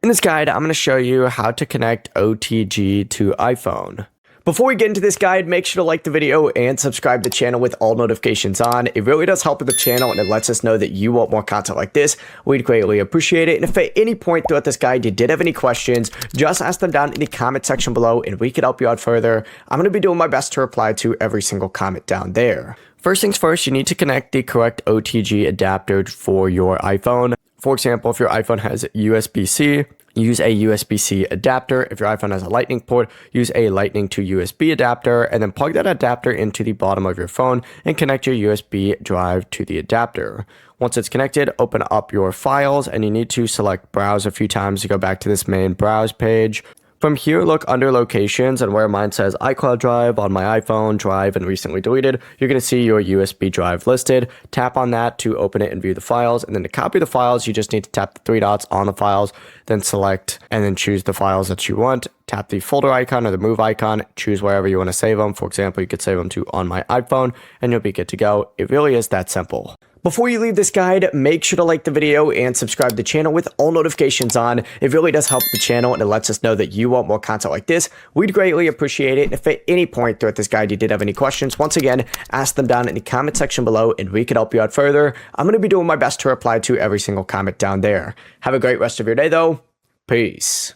In this guide, I'm going to show you how to connect OTG to iPhone. Before we get into this guide, make sure to like the video and subscribe to the channel with all notifications on. It really does help with the channel and it lets us know that you want more content like this. We'd greatly appreciate it. And if at any point throughout this guide you did have any questions, just ask them down in the comment section below and we could help you out further. I'm going to be doing my best to reply to every single comment down there. First things first, you need to connect the correct OTG adapter for your iPhone. For example, if your iPhone has USB-C, use a USB-C adapter. If your iPhone has a Lightning port, use a Lightning to USB adapter, and then plug that adapter into the bottom of your phone and connect your USB drive to the adapter. Once it's connected, open up your files, and you need to select Browse a few times to go back to this main Browse page. From here, look under locations, and where mine says iCloud drive on my iPhone, drive, and recently deleted, you're going to see your USB drive listed. Tap on that to open it and view the files. And then to copy the files, you just need to tap the three dots on the files, then select and then choose the files that you want. Tap the folder icon or the move icon, choose wherever you want to save them. For example, you could save them to on my iPhone, and you'll be good to go. It really is that simple. Before you leave this guide, make sure to like the video and subscribe to the channel with all notifications on. It really does help the channel and it lets us know that you want more content like this. We'd greatly appreciate it. And if at any point throughout this guide you did have any questions, once again, ask them down in the comment section below and we could help you out further. I'm going to be doing my best to reply to every single comment down there. Have a great rest of your day though. Peace.